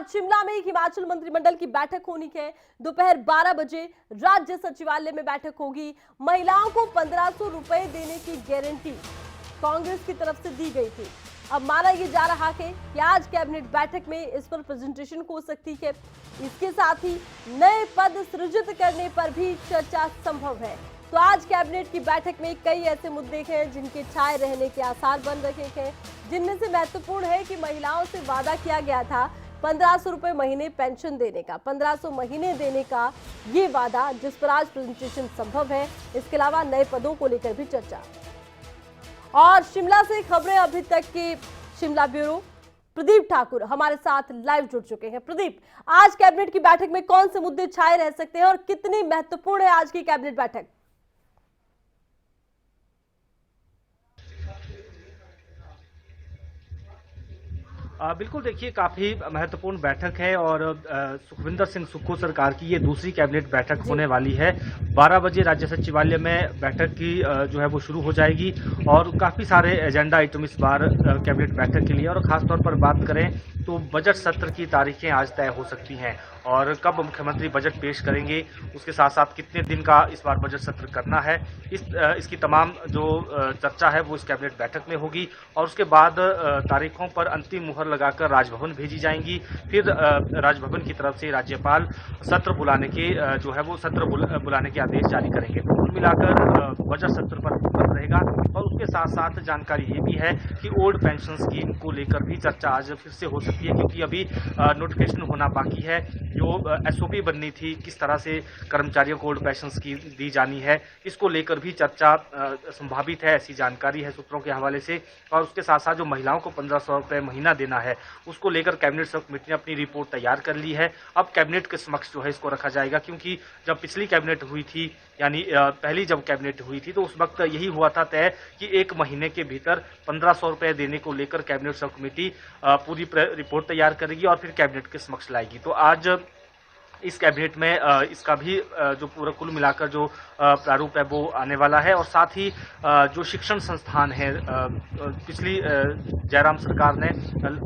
शिमला में हिमाचल मंत्रिमंडल की बैठक होनी है। दोपहर 12 बजे राज्य सचिवालय में बैठक होगी। महिलाओं को 1500 रुपए देने की गारंटी कांग्रेस की तरफ से दी गई थी। अब माना यह जा रहा है कि आज कैबिनेट बैठक में इस पर प्रेजेंटेशन हो सकती है। इसके साथ ही नए पद सृजित करने पर भी चर्चा संभव है। तो आज कैबिनेट की बैठक में कई ऐसे मुद्दे हैं जिनके छाए रहने के आसार बन रहे हैं, जिनमें से महत्वपूर्ण है कि महिलाओं से वादा किया गया था 1500 रुपए महीने पेंशन देने का, 1500 महीने देने का ये वादा, जिस पर आज प्रेजेंटेशन संभव है। इसके अलावा नए पदों को लेकर भी चर्चा। और शिमला से खबरें अभी तक की शिमला ब्यूरो प्रदीप ठाकुर हमारे साथ लाइव जुड़ चुके हैं। प्रदीप, आज कैबिनेट की बैठक में कौन से मुद्दे छाए रह सकते हैं और कितनी महत्वपूर्ण है आज की कैबिनेट बैठक? बिल्कुल, देखिए काफ़ी महत्वपूर्ण बैठक है और सुखविंदर सिंह सुक्खू सरकार की ये दूसरी कैबिनेट बैठक होने वाली है। 12 बजे राज्य सचिवालय में बैठक की जो है वो शुरू हो जाएगी और काफ़ी सारे एजेंडा आइटम इस बार कैबिनेट बैठक के लिए, और ख़ासतौर पर बात करें तो बजट सत्र की तारीखें आज तय हो सकती हैं और कब मुख्यमंत्री बजट पेश करेंगे, उसके साथ साथ कितने दिन का इस बार बजट सत्र करना है, इसकी तमाम जो चर्चा है वो इस कैबिनेट बैठक में होगी। और उसके बाद तारीखों पर अंतिम मुहर लगाकर राजभवन भेजी जाएंगी। फिर राजभवन की तरफ से राज्यपाल सत्र बुलाने के जो है वो सत्र बुलाने के आदेश जारी करेंगे। तो कुल मिलाकर बजट सत्र पर फोकस रहेगा। और उसके साथ साथ जानकारी ये भी है कि ओल्ड पेंशन स्कीम को लेकर भी चर्चा आज फिर से हो सकती है, क्योंकि अभी नोटिफिकेशन होना बाकी है। जो एसओपी बननी थी, किस तरह से कर्मचारियों को ओल्ड पेंशन स्कीम दी जानी है, इसको लेकर भी चर्चा संभावित है, ऐसी जानकारी है सूत्रों के हवाले से। और उसके साथ साथ जो महिलाओं को 1500 रुपये महीना देना है, उसको लेकर कैबिनेट सब कमेटी ने अपनी रिपोर्ट तैयार कर ली है। अब कैबिनेट के समक्ष जो है इसको रखा जाएगा, क्योंकि जब पिछली कैबिनेट हुई थी, यानी पहली जब कैबिनेट हुई थी, तो उस वक्त यही हुआ था तय कि 1 महीने के भीतर 1500 रुपये देने को लेकर कैबिनेट सब कमेटी पूरी रिपोर्ट तैयार करेगी और फिर कैबिनेट के समक्ष लाएगी। तो आज इस कैबिनेट में इसका भी जो पूरा कुल मिलाकर जो प्रारूप है वो आने वाला है। और साथ ही जो शिक्षण संस्थान है, पिछली जयराम सरकार ने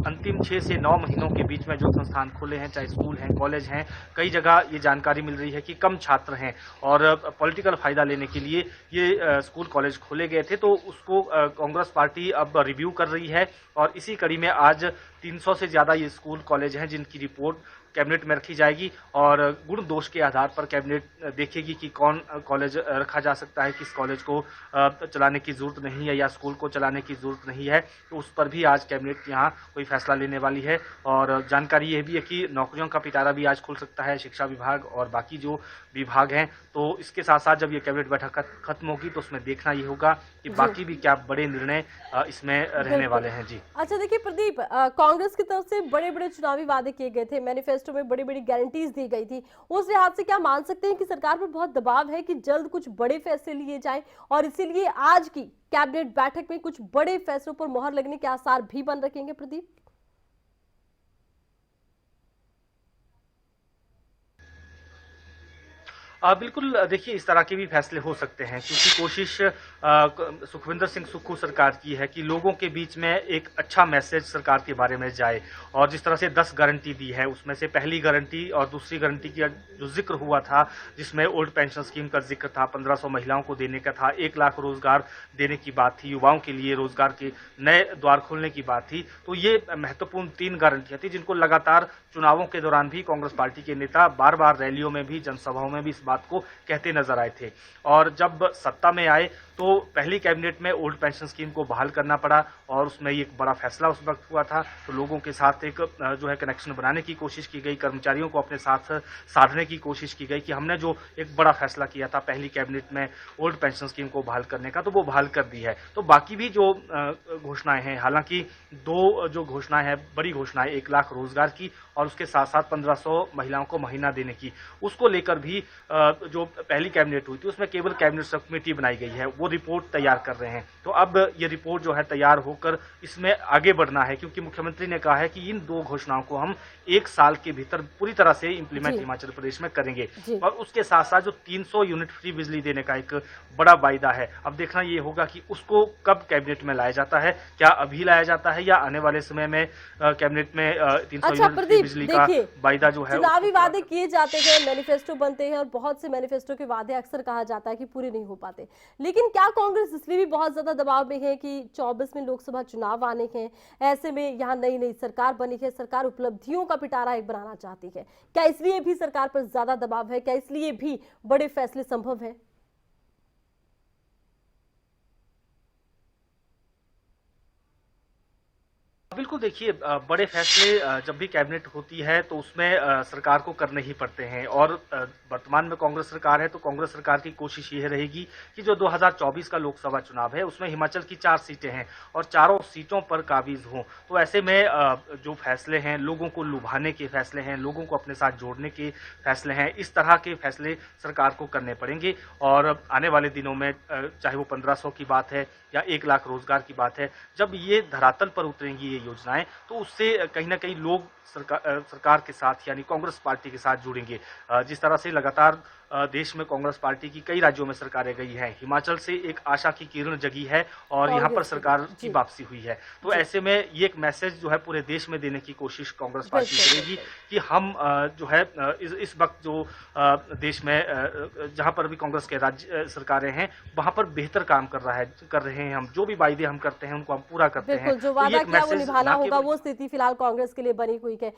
अंतिम 6 से 9 महीनों के बीच में जो संस्थान खोले हैं, चाहे स्कूल हैं, कॉलेज हैं, कई जगह ये जानकारी मिल रही है कि कम छात्र हैं और पॉलिटिकल फायदा लेने के लिए ये स्कूल कॉलेज खोले गए थे। तो उसको कांग्रेस पार्टी अब रिव्यू कर रही है और इसी कड़ी में आज 300 से ज़्यादा ये स्कूल कॉलेज हैं जिनकी रिपोर्ट कैबिनेट में रखी जाएगी और गुण दोष के आधार पर कैबिनेट देखेगी कि कौन कॉलेज रखा जा सकता है, किस कॉलेज को चलाने की ज़रूरत नहीं है या स्कूल को चलाने की ज़रूरत नहीं है। तो उस पर भी आज कैबिनेट यहाँ कोई फैसला लेने वाली है। और जानकारी ये भी है कि नौकरियों का पिटारा भी आज खुल सकता है, शिक्षा विभाग और बाकी जो विभाग हैं। तो इसके साथ साथ जब ये कैबिनेट बैठक खत्म होगी तो उसमें देखना ये होगा कि बाकी भी क्या बड़े निर्णय इसमें रहने वाले हैं। जी अच्छा, देखिए प्रदीप, कांग्रेस की तरफ से बड़े बड़े चुनावी वादे किए गए थे, मैनिफेस्टो में बड़ी बड़ी गारंटीज दी गई थी। उस लिहाज से क्या मान सकते हैं कि सरकार पर बहुत दबाव है कि जल्द कुछ बड़े फैसले लिए जाएं और इसीलिए आज की कैबिनेट बैठक में कुछ बड़े फैसलों पर मुहर लगने के आसार भी बन रखेंगे? प्रदीप, बिल्कुल, देखिए इस तरह के भी फैसले हो सकते हैं, क्योंकि कोशिश सुखविंदर सिंह सुक्खू सरकार की है कि लोगों के बीच में एक अच्छा मैसेज सरकार के बारे में जाए। और जिस तरह से 10 गारंटी दी है, उसमें से पहली गारंटी और दूसरी गारंटी की जो जिक्र हुआ था, जिसमें ओल्ड पेंशन स्कीम का जिक्र था, 1500 महिलाओं को देने का था, 1 लाख रोजगार देने की बात थी, युवाओं के लिए रोजगार के नए द्वार खोलने की बात थी। तो ये महत्वपूर्ण 3 गारंटियां थी जिनको लगातार चुनावों के दौरान भी कांग्रेस पार्टी के नेता बार बार रैलियों में भी, जनसभाओं में भी इस बात को कहते नजर आए थे। और जब सत्ता में आए तो पहली कैबिनेट में ओल्ड पेंशन स्कीम को बहाल करना पड़ा और उसमें एक बड़ा फैसला उस वक्त हुआ था। तो लोगों के साथ एक जो है कनेक्शन बनाने की कोशिश की गई, कर्मचारियों को अपने साथ साधने की कोशिश की गई कि हमने जो एक बड़ा फैसला किया था पहली कैबिनेट में ओल्ड पेंशन स्कीम को बहाल करने का, तो वो बहाल कर दी है। तो बाकी भी जो घोषणाएं हैं, हालांकि 2 जो घोषणाएं हैं, बड़ी घोषणाएं, 1 लाख रोजगार की और उसके साथ साथ 1500 महिलाओं को महीना देने की, उसको लेकर भी जो पहली कैबिनेट हुई थी उसमें केवल कैबिनेट सब कमेटी बनाई गई है, वो रिपोर्ट तैयार कर रहे हैं। तो अब ये रिपोर्ट जो है तैयार होकर इसमें आगे बढ़ना है, क्योंकि मुख्यमंत्री ने कहा है कि इन 2 घोषणाओं को हम 1 साल के भीतर पूरी तरह से इम्प्लीमेंट जी। हिमाचल प्रदेश में करेंगे। जी। और उसके साथ साथ जो 300 यूनिट फ्री बिजली देने का एक बड़ा वायदा है, अब देखना ये होगा कि उसको कब कैबिनेट में लाया जाता है, क्या अभी लाया जाता है या आने वाले समय में कैबिनेट में 300 अच्छा यूनिट फ्री प्रदीप, बिजली का देखिए वायदा जो है चुनावी उसको पूरा वादे किए जाते हैं, मैनिफेस्टो बनते हैं और बहुत से मैनिफेस्टो के वादे अक्सर कहा जाता है कि पूरे नहीं हो पाते। लेकिन क्या कांग्रेस इसलिए भी बहुत ज्यादा दबाव में है कि 24 में लोकसभा चुनाव आने हैं, ऐसे में यहाँ नई नई सरकार बनी है, सरकार उपलब्धियों का पिटारा एक बनाना चाहती है, क्या इसलिए भी सरकार पर ज्यादा दबाव है, क्या इसलिए भी बड़े फैसले संभव है? बिल्कुल देखिए, बड़े फैसले जब भी कैबिनेट होती है तो उसमें सरकार को करने ही पड़ते हैं। और वर्तमान में कांग्रेस सरकार है तो कांग्रेस सरकार की कोशिश ये रहेगी कि जो 2024 का लोकसभा चुनाव है उसमें हिमाचल की 4 सीटें हैं और चारों सीटों पर काबिज हों। तो ऐसे में जो फैसले हैं, लोगों को लुभाने के फैसले हैं, लोगों को अपने साथ जोड़ने के फैसले हैं, इस तरह के फैसले सरकार को करने पड़ेंगे। और आने वाले दिनों में चाहे वो 1500 की बात है या 1 लाख रोजगार की बात है, जब ये धरातल पर उतरेंगी ये योजनाएं, तो उससे कहीं ना कहीं लोग सरकार के साथ यानी कांग्रेस पार्टी के साथ जुड़ेंगे। जिस तरह से लगातार देश में कांग्रेस पार्टी की कई राज्यों में सरकारें गई हैं, हिमाचल से एक आशा की किरण जगी है और यहाँ पर कांग्रेस सरकार जी। की वापसी हुई है। तो ऐसे में ये एक मैसेज जो है पूरे देश में देने की कोशिश कांग्रेस पार्टी बिल्कुल, करेगी कि हम जो है इस वक्त जो देश में जहाँ पर भी कांग्रेस के राज्य सरकारें हैं वहाँ पर बेहतर काम कर रहे हैं। हम जो भी वायदे हम करते हैं उनको हम पूरा करते हैं। बिल्कुल, जो तो ये वादा एक किया वो मैसेज निभाना ना होगा, केवल वो स्थिति फिलहाल कांग्रेस के लिए बनी हुई है।